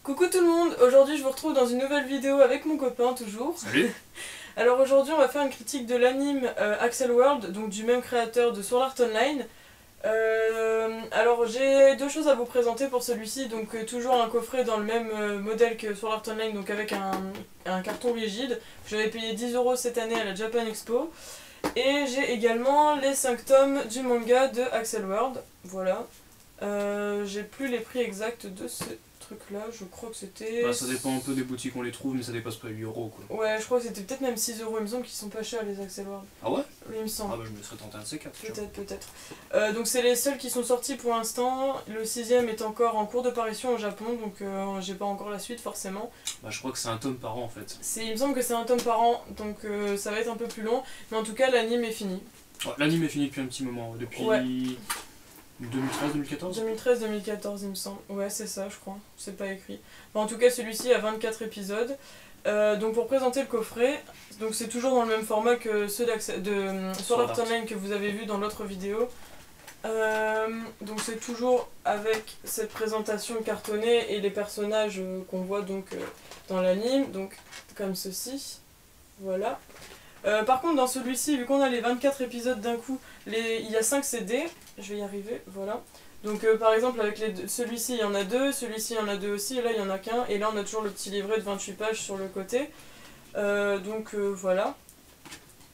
Coucou tout le monde, aujourd'hui je vous retrouve dans une nouvelle vidéo avec mon copain toujours. Salut. Alors aujourd'hui on va faire une critique de l'anime Accel World, donc du même créateur de Sword Art Online. Alors j'ai deux choses à vous présenter pour celui-ci, donc toujours un coffret dans le même modèle que Sword Art Online, donc avec un carton rigide. J'avais payé 10€ cette année à la Japan Expo. Et j'ai également les 5 tomes du manga de Accel World, voilà. J'ai plus les prix exacts de ce truc là, je crois que c'était... Bah, ça dépend un peu des boutiques où on les trouve, mais ça dépasse pas 8€ quoi. Ouais, je crois que c'était peut-être même 6€, il me semble qu'ils sont pas chers les Accel World. Ah ouais? Oui, il me semble. Ah bah je me serais tenté un de ces quatre. Peut-être. Donc c'est les seuls qui sont sortis pour l'instant, le 6ème est encore en cours de parution au Japon, donc j'ai pas encore la suite forcément. Bah je crois que c'est un tome par an en fait. Il me semble que c'est un tome par an, donc ça va être un peu plus long, mais en tout cas l'anime est fini. Ouais, l'anime est fini depuis un petit moment, depuis... Ouais. 2013-2014 2013-2014 il me semble, ouais c'est ça je crois, c'est pas écrit. Enfin, en tout cas celui-ci a 24 épisodes. Donc pour présenter le coffret, donc c'est toujours dans le même format que ceux de Sword Art Online que vous avez vu dans l'autre vidéo. Donc c'est toujours avec cette présentation cartonnée et les personnages qu'on voit donc dans l'anime, donc comme ceci, voilà. Par contre dans celui-ci, vu qu'on a les 24 épisodes d'un coup, il y a 5 CD, je vais y arriver, voilà. Donc par exemple avec celui-ci il y en a 2, celui-ci il y en a 2 aussi, et là il y en a qu'un, et là on a toujours le petit livret de 28 pages sur le côté. Voilà.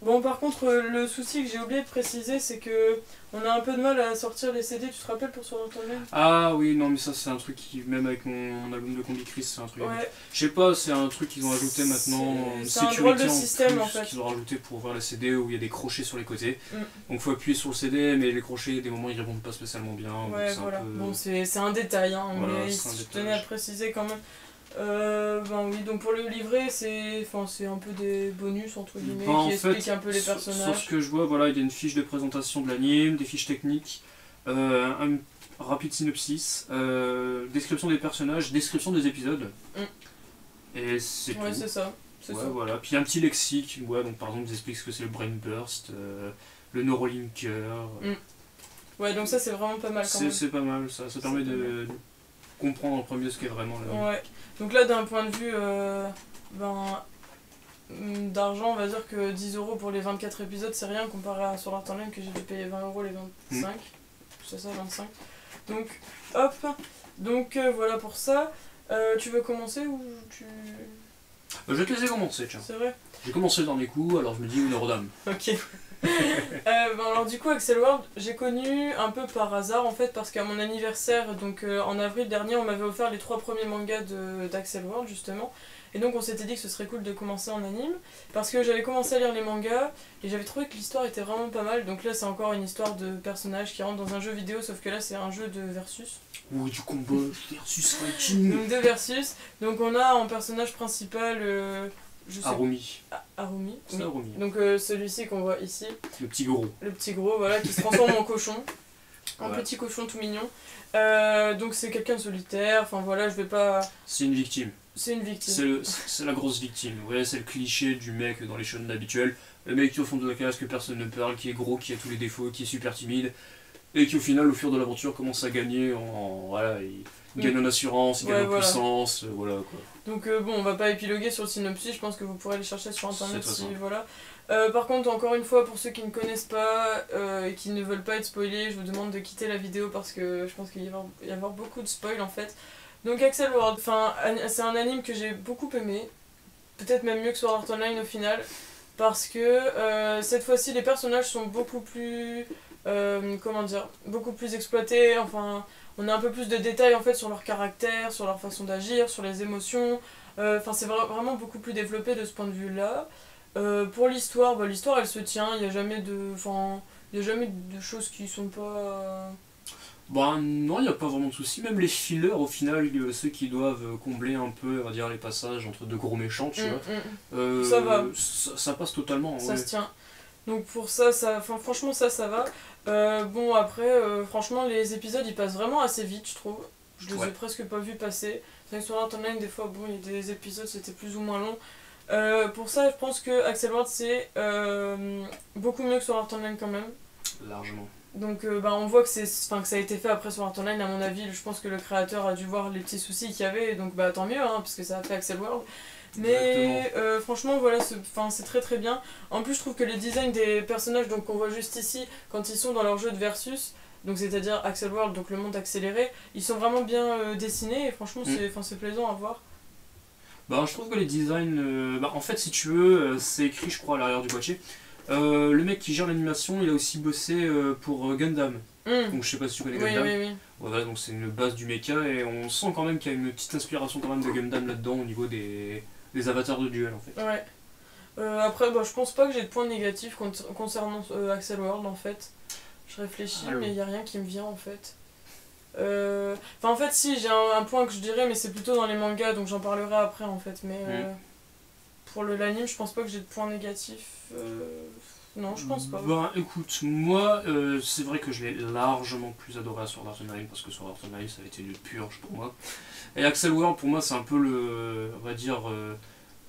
Bon par contre le souci que j'ai oublié de préciser c'est que on a un peu de mal à sortir les CD, tu te rappelles pour Sword Art Online? Ah oui, non mais ça c'est un truc qui, même avec mon album de Combi Chris, c'est un truc... Ouais. Je sais pas, c'est un truc qu'ils ont ajouté maintenant, c'est un drôle de système en fait. Qu'ils ont rajouté pour ouvrir les CD où il y a des crochets sur les côtés. Donc faut appuyer sur le CD, mais les crochets, des moments ils répondent pas spécialement bien. Ouais voilà, peu... bon c'est un détail, hein, voilà, mais je tenais à le préciser quand même. Ben oui, donc pour le livret, c'est un peu des bonus entre guillemets qui expliquent un peu les personnages. Sur ce que je vois, voilà, il y a une fiche de présentation de l'anime, des fiches techniques, un rapide synopsis, description des personnages, description des épisodes. Et c'est tout. Ouais, c'est ça. Ouais, voilà. Puis un petit lexique, ouais, donc par exemple, ils expliquent ce que c'est le brain burst, le neurolinker. Ouais, donc ça c'est vraiment pas mal quand même. C'est pas mal, ça permet de comprendre en premier ce qu'est vraiment l'anime. Ouais. Donc là, d'un point de vue d'argent, on va dire que 10€ pour les 24 épisodes, c'est rien comparé à Sword Art Online que j'ai dû payer 20€ les 25. C'est ça, 25. Donc, hop. Donc voilà pour ça. Tu veux commencer ou tu... Je vais te laisser commencer, tiens. C'est vrai. J'ai commencé dans les coups, alors je me dis une heure d'âme. Ok. Alors du coup Accel World j'ai connu un peu par hasard en fait parce qu'à mon anniversaire donc en avril dernier on m'avait offert les 3 premiers mangas d'Accel World justement, et donc on s'était dit que ce serait cool de commencer en anime parce que j'avais commencé à lire les mangas et j'avais trouvé que l'histoire était vraiment pas mal. Donc là c'est encore une histoire de personnages qui rentrent dans un jeu vidéo, sauf que là c'est un jeu de versus. Oui, du combat versus fighting. Donc de versus, donc on a en personnage principal Arumi. Arumi. C'est Arumi. Donc celui-ci qu'on voit ici. Le petit gros. Le petit gros, voilà, qui se transforme en cochon. Un petit cochon tout mignon. Donc c'est quelqu'un de solitaire, enfin voilà, je vais pas... C'est une victime. C'est une victime. C'est la grosse victime. Ouais, c'est le cliché du mec dans les shonen habituels. Le mec qui au fond de la classe, que personne ne parle, qui est gros, qui a tous les défauts, qui est super timide. Et qui au final, au fur de l'aventure, commence à gagner voilà, il gagne en assurance, il gagne en puissance, voilà quoi. Donc bon, on va pas épiloguer sur le synopsis, je pense que vous pourrez aller chercher sur internet si voilà. Par contre, encore une fois, pour ceux qui ne connaissent pas et qui ne veulent pas être spoilés, je vous demande de quitter la vidéo parce que je pense qu'il va y avoir beaucoup de spoil en fait. Donc Accel World, c'est un anime que j'ai beaucoup aimé, peut-être même mieux que Sword Art Online au final, parce que cette fois-ci les personnages sont beaucoup plus... beaucoup plus exploités, enfin on a un peu plus de détails en fait sur leur caractère, sur leur façon d'agir, sur les émotions, c'est vraiment beaucoup plus développé de ce point de vue là. Pour l'histoire, l'histoire elle se tient, il n'y a jamais de choses qui sont pas... Bah non, il n'y a pas vraiment de soucis, même les fillers au final, ceux qui doivent combler un peu, on va dire, les passages entre deux gros méchants, tu vois, ça va. Ça passe totalement. Ça se tient. Donc pour ça, franchement ça va. Bon après, franchement les épisodes ils passent vraiment assez vite je trouve. Je les ai presque pas vus passer. C'est vrai que sur Sword Art Online des fois, bon il y a des épisodes c'était plus ou moins long. Pour ça je pense que Accel World c'est beaucoup mieux que Sword Art Online quand même. Largement. Donc on voit que que ça a été fait après Sword Art Online, à mon avis. Je pense que le créateur a dû voir les petits soucis qu'il y avait, et donc tant mieux, hein, parce que ça a fait Accel World. Mais franchement, voilà, c'est très très bien. En plus, je trouve que les designs des personnages qu'on voit juste ici, quand ils sont dans leur jeu de versus, donc c'est-à-dire Accel World, donc le monde accéléré, ils sont vraiment bien dessinés, et franchement, c'est plaisant à voir. Bah, je trouve que les designs, en fait, si tu veux, c'est écrit, je crois, à l'arrière du boîtier. Le mec qui gère l'animation, il a aussi bossé pour Gundam. Donc je sais pas si tu connais Gundam. Oui. Voilà, donc c'est une base du mecha et on sent quand même qu'il y a une petite inspiration quand même de Gundam là-dedans au niveau des avatars de duel en fait. Ouais. Après, je pense pas que j'ai de points négatifs concernant Accel World en fait. Je réfléchis, mais il y a rien qui me vient en fait. En fait, si, j'ai un point que je dirais, mais c'est plutôt dans les mangas, donc j'en parlerai après en fait. Mais pour l'anime, je pense pas que j'ai de points négatifs. Non, je pense pas. Écoute, moi, c'est vrai que je l'ai largement plus adoré à Sword Art Online parce que Sword Art Online ça a été une purge pour moi. Et Accel World pour moi c'est un peu on va dire,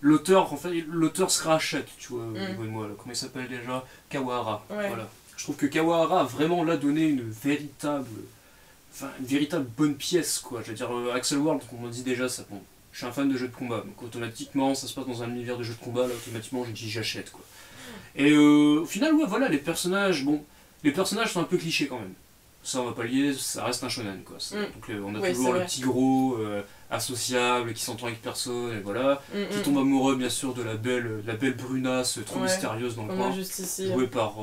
l'auteur, en fait, l'auteur se rachète, tu vois, au niveau de moi. Là. Comment il s'appelle déjà? Kawahara. Ouais. Voilà. Je trouve que Kawahara a vraiment là donné une véritable bonne pièce, quoi. Je veux dire, Accel World, comme on dit déjà, ça, bon, je suis un fan de jeux de combat, donc automatiquement, ça se passe dans un univers de jeux de combat, là, automatiquement, je dis j'achète, quoi. Et au final, ouais, voilà, les personnages sont un peu clichés quand même. Ça, on va pas lier, ça reste un shonen, quoi. Donc, on a toujours le petit gros, associable, qui s'entend avec personne, et voilà, qui tombe amoureux, bien sûr, de la belle brunasse, trop mystérieuse dans le coin, jouée par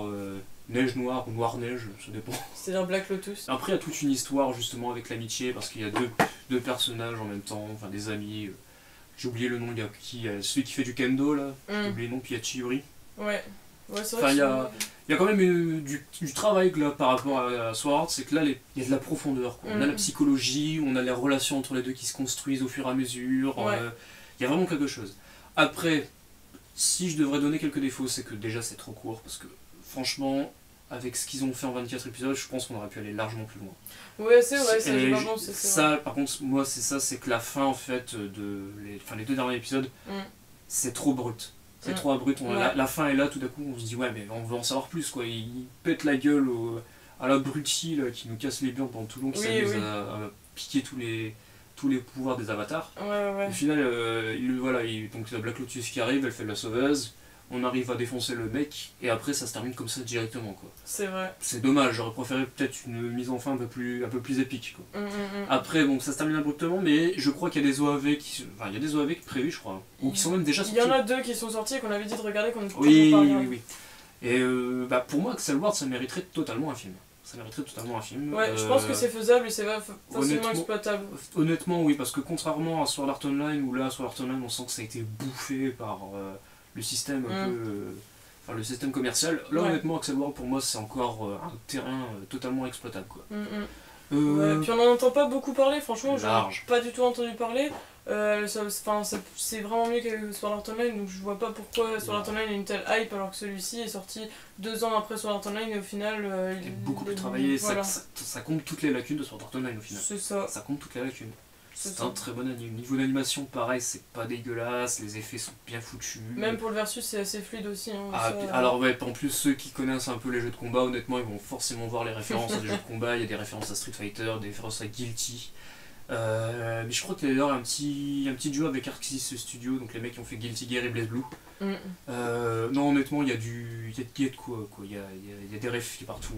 Neige Noire ou Noire Neige, ça dépend. C'est-à-dire Black Lotus. Après, il y a toute une histoire, justement, avec l'amitié, parce qu'il y a deux personnages en même temps, enfin, des amis. J'ai oublié le nom, il y a celui qui fait du kendo, là, j'ai oublié le nom, puis il y a Chiyori. Ouais, c'est vrai. Enfin, il y a quand même du travail là, par rapport à Sword Art, c'est que là, il y a de la profondeur. Quoi. On a la psychologie, on a les relations entre les deux qui se construisent au fur et à mesure. Il y a vraiment quelque chose. Après, si je devrais donner quelques défauts, c'est que déjà c'est trop court, parce que franchement, avec ce qu'ils ont fait en 24 épisodes, je pense qu'on aurait pu aller largement plus loin. Ouais, c'est vrai, ça, par contre, moi, c'est que la fin, en fait, les 2 derniers épisodes, c'est trop brut. C'est trop abrupt, la fin est là, tout d'un coup on se dit ouais mais on veut en savoir plus quoi, il pète la gueule à l'abruti qui nous casse les burnes pendant tout le long, qui s'amuse à piquer tous les pouvoirs des avatars. Au final, donc la Black Lotus qui arrive, elle fait de la sauveuse, on arrive à défoncer le mec, et après ça se termine comme ça directement quoi. C'est vrai. C'est dommage, j'aurais préféré peut-être une mise en fin un peu plus épique quoi. Après bon, ça se termine abruptement, mais je crois qu'il y a des OAV il y a des OAV prévus je crois, ou qui sont même déjà sortis. Il y en a 2 qui sont sortis et qu'on avait dit de regarder qu'on ne peut oui. Et pour moi, Accel World ça mériterait totalement un film. Ouais, je pense que c'est faisable et c'est facilement exploitable. Honnêtement oui, parce que contrairement à Sword Art Online, où là Sword Art Online on sent que ça a été bouffé par le système le système commercial, là honnêtement Accel World pour moi c'est encore un terrain totalement exploitable quoi. Puis on n'en entend pas beaucoup parler, franchement j'en ai pas du tout entendu parler. C'est vraiment mieux que Sword Art Online, donc je vois pas pourquoi Sword Art Online a une telle hype alors que celui-ci est sorti 2 ans après Sword Art Online et au final il est beaucoup plus travaillé, ça compte toutes les lacunes de Sword Art Online au final. C'est ça. Ça compte toutes les lacunes. C'est un très bon anime. Niveau d'animation, pareil, c'est pas dégueulasse, les effets sont bien foutus. Même pour le versus, c'est assez fluide aussi. Hein, alors, en plus, ceux qui connaissent un peu les jeux de combat, honnêtement, ils vont forcément voir les références à des jeux de combat. Il y a des références à Street Fighter, des références à Guilty. Mais je crois qu'il y a d'ailleurs un petit duo avec Arc Sys Studio, donc les mecs qui ont fait Guilty Gear et Blaze Blue. Non, honnêtement, il y a de quoi. Il y a des refs partout.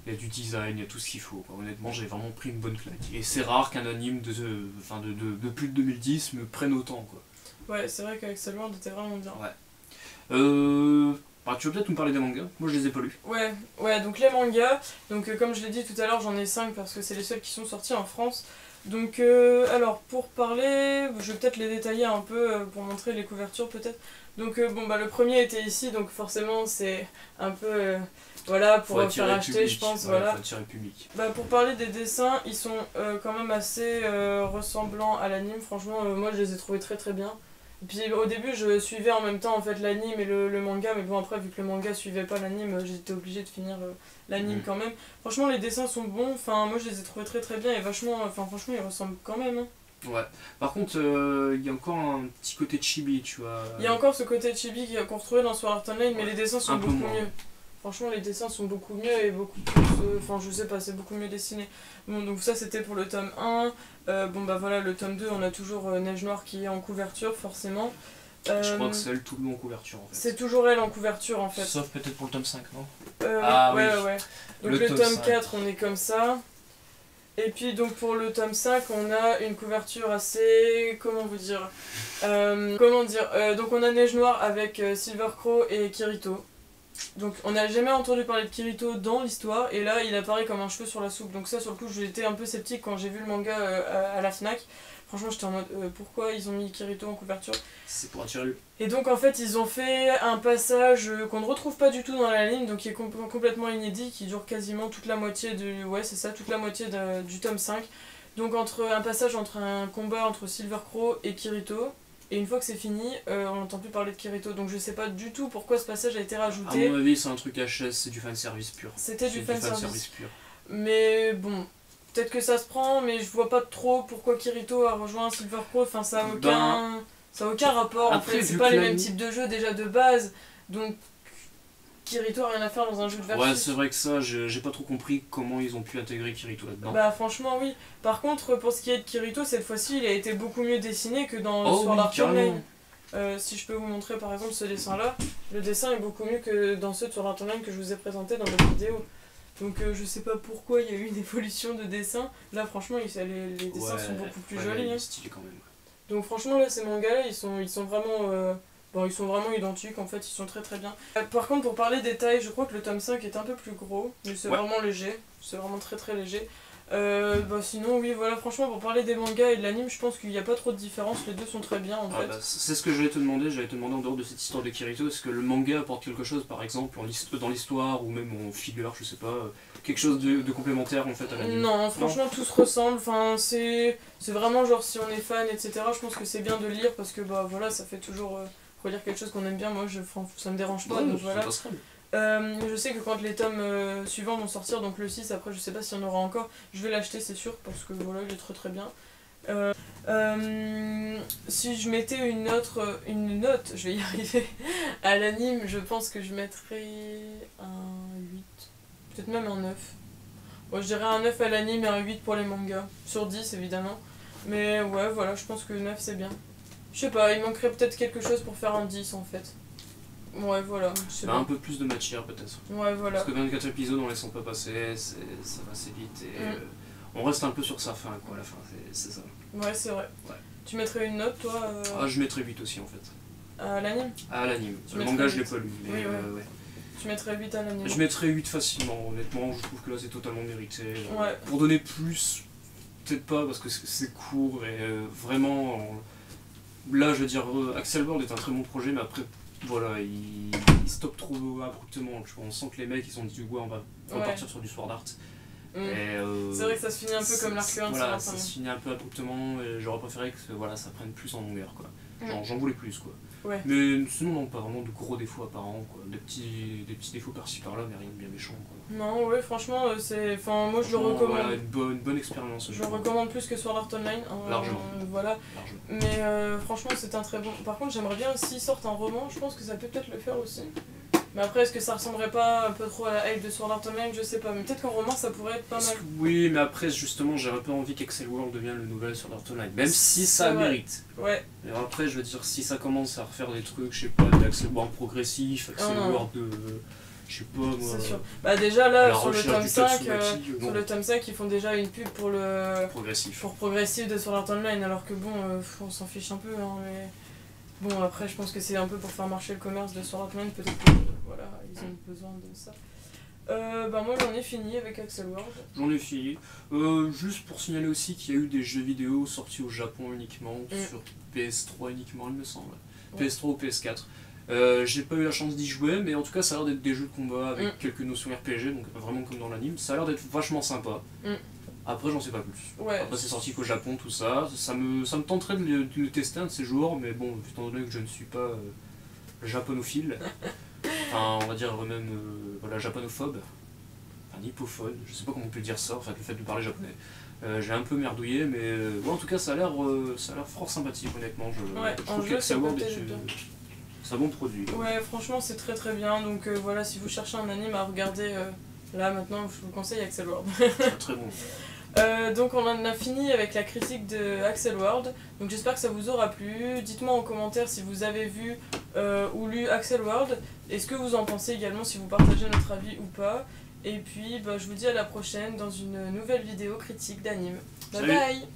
Il y a du design, il y a tout ce qu'il faut. Quoi. Honnêtement, j'ai vraiment pris une bonne claque. Et c'est rare qu'un anime de plus de 2010 me prenne autant. Quoi. Ouais, c'est vrai qu'Accel World était vraiment bien. Tu veux peut-être nous parler des mangas? Moi, je les ai pas lus. Ouais, donc les mangas, comme je l'ai dit tout à l'heure, j'en ai 5 parce que c'est les seuls qui sont sortis en France. Donc, alors, pour parler, je vais peut-être les détailler un peu pour montrer les couvertures peut-être. Donc, le premier était ici, donc forcément, c'est un peu... pour faire acheter, je pense. Faut attirer le public. Pour parler des dessins, ils sont quand même assez ressemblants à l'anime. Franchement, moi je les ai trouvés très très bien. Et puis au début, je suivais en même temps en fait l'anime et le manga, mais bon, après, vu que le manga suivait pas l'anime, j'étais obligée de finir l'anime quand même. Franchement, les dessins sont bons. Enfin, moi je les ai trouvés très très bien et franchement, ils ressemblent quand même. Hein. Ouais. Par contre, il y a encore un petit côté chibi, tu vois. Il y a encore ce côté chibi qu'on retrouvait dans Sword Art Online, mais les dessins sont beaucoup mieux. Franchement, les dessins sont beaucoup mieux et beaucoup plus... Enfin, je sais pas, c'est beaucoup mieux dessiné. Bon, donc ça, c'était pour le tome 1. Bon, bah voilà, le tome 2, on a toujours Neige Noire qui est en couverture, forcément. Je crois que c'est elle tout le long en couverture, en fait. C'est toujours elle en couverture, en fait. Sauf peut-être pour le tome 5, non? Ouais. Donc le tome 5. 4, on est comme ça. Et puis donc pour le tome 5, on a une couverture assez... Comment vous dire donc on a Neige Noire avec Silver Crow et Kirito. Donc on n'a jamais entendu parler de Kirito dans l'histoire, et là il apparaît comme un cheveu sur la soupe. Donc ça, sur le coup, j'étais un peu sceptique quand j'ai vu le manga à la Fnac. Franchement, j'étais en mode pourquoi ils ont mis Kirito en couverture? C'est pour attirer le... Et donc en fait ils ont fait un passage qu'on ne retrouve pas du tout dans l'anime, donc qui est complètement inédit, qui dure quasiment toute la moitié du... Ouais, c'est ça, toute la moitié du tome 5. Donc un passage entre un combat entre Silver Crow et Kirito. Et une fois que c'est fini, on n'entend plus parler de Kirito. Donc je sais pas du tout pourquoi ce passage a été rajouté. À mon avis, c'est un truc HS, c'est du fanservice pur. C'était du fanservice pur. Mais bon, peut-être que ça se prend, mais je vois pas trop pourquoi Kirito a rejoint Silver Crow. Enfin, ça a aucun rapport. Après, en fait, c'est pas les mêmes types de jeux déjà de base. Donc Kirito a rien à faire dans un jeu de versus. Ouais, c'est vrai que ça, j'ai pas trop compris comment ils ont pu intégrer Kirito là-dedans. Bah franchement oui. Par contre, pour ce qui est de Kirito, cette fois-ci, il a été beaucoup mieux dessiné que dans Sword Art Online. Si je peux vous montrer par exemple ce dessin-là, le dessin est beaucoup mieux que dans ceux de Sword Art Online que je vous ai présenté dans votre vidéo. Donc je sais pas pourquoi il y a eu une évolution de dessin. Là franchement, les dessins sont beaucoup plus jolis. Hein. Stylé quand même. Donc franchement là, ces mangas-là, ils sont vraiment... Bon, ils sont vraiment identiques, en fait, ils sont très très bien. Par contre, pour parler des tailles, je crois que le tome 5 est un peu plus gros, mais c'est vraiment léger, c'est vraiment très très léger. Sinon, oui, voilà, franchement, pour parler des mangas et de l'anime, je pense qu'il n'y a pas trop de différence, les deux sont très bien en fait. C'est ce que j'allais te demander en dehors de cette histoire de Kirito, est-ce que le manga apporte quelque chose, par exemple, dans l'histoire, ou même en filler, je sais pas, quelque chose de complémentaire en fait à l'anime? Non, franchement, tout se ressemble, enfin, c'est vraiment genre si on est fan, etc., je pense que c'est bien de lire parce que, bah voilà, ça fait toujours... relire quelque chose qu'on aime bien, moi ça me dérange pas, donc voilà. Je sais que quand les tomes suivants vont sortir, donc le 6, après je sais pas s'il y en aura encore, je vais l'acheter c'est sûr, parce que voilà, il est très très bien. Si je mettais une note, je vais y arriver, à l'anime, je pense que je mettrais un 8, peut-être même un 9. Bon, je dirais un 9 à l'anime et un 8 pour les mangas, sur 10 évidemment. Mais ouais, voilà, je pense que 9 c'est bien. Je sais pas, il manquerait peut-être quelque chose pour faire un 10 en fait. Ouais, voilà. Un peu plus de matière peut-être. Ouais, voilà. Parce que 24 épisodes, on les sent pas passer, ça va assez vite et on reste un peu sur sa fin, quoi, à la fin, c'est ça. Ouais, c'est vrai. Ouais. Tu mettrais une note, toi je mettrais 8 aussi en fait. À l'anime? À l'anime. Le manga, je l'ai pas lu, mais oui, ouais. Tu mettrais 8 à l'anime? Je mettrais 8 facilement, honnêtement, je trouve que là c'est totalement mérité. Ouais. Pour donner plus, peut-être pas, parce que c'est court et vraiment... Là, je veux dire, Axel World est un très bon projet, mais après, voilà, il stoppe trop abruptement. Tu vois, on sent que les mecs, ils ont dit, ouais, on va partir sur du Sword Art. C'est vrai que ça se finit un peu comme l'arc 1. Voilà, ça se finit un peu abruptement, et j'aurais préféré que voilà, ça prenne plus en longueur, quoi. J'en voulais plus, quoi. Ouais. Mais sinon, non, pas vraiment de gros défauts apparents, quoi. Des petits défauts par-ci par-là, mais rien de bien méchant, quoi. Non, ouais, franchement, moi je le recommande. Voilà, une bonne expérience. Je le recommande plus que Sword Art Online. Largement. Voilà. Mais franchement, c'est un très bon. Par contre, j'aimerais bien s'ils sortent un roman, je pense que ça peut peut-être le faire aussi. Mais après, est-ce que ça ressemblerait pas un peu trop à la hype de Sword Art Online? Je sais pas, mais peut-être qu'en roman ça pourrait être pas mal. Oui, mais après, justement, j'ai un peu envie qu'Axel World devienne le nouvel Sword Art Online, même si ça mérite. Ouais. Et après, je veux dire, si ça commence à refaire des trucs, je sais pas, d'Axel World progressif, Axel World de. Je sais pas moi. C'est sûr. Bah, déjà là, sur le tome 5, ils font déjà une pub pour le. Progressif. Pour progressif de Sword Art Online, alors que bon, on s'en fiche un peu, hein, mais. Bon, après, je pense que c'est un peu pour faire marcher le commerce de Sword Art Online, peut-être que voilà, ils ont besoin de ça. Moi j'en ai fini avec Axel World. J'en ai fini. Juste pour signaler aussi qu'il y a eu des jeux vidéo sortis au Japon uniquement, sur PS3 uniquement, il me semble. Ouais. PS3 ou PS4. J'ai pas eu la chance d'y jouer, mais en tout cas, ça a l'air d'être des jeux de combat avec quelques notions RPG, donc vraiment comme dans l'anime. Ça a l'air d'être vachement sympa. Après, j'en sais pas plus. Ouais. Après, c'est sorti qu'au Japon, tout ça. Ça me tenterait de le tester un de ces jours, mais bon, étant donné que je ne suis pas japonophile, enfin, on va dire même voilà, japonophobe, enfin, nippophone, je sais pas comment on peut dire ça, enfin, le fait de parler japonais. J'ai un peu merdouillé, mais en tout cas, ça a l'air fort sympathique, honnêtement. Je trouve que Axel World C'est un bon produit. Ouais, franchement, c'est très très bien. Donc voilà, si vous cherchez un anime à regarder, là maintenant, je vous conseille Axel World. Très bon. Donc on en a fini avec la critique de Axel World. Donc j'espère que ça vous aura plu. Dites-moi en commentaire si vous avez vu ou lu Axel World. Et ce que vous en pensez également, si vous partagez notre avis ou pas. Et puis je vous dis à la prochaine dans une nouvelle vidéo critique d'anime. Bye Salut. bye.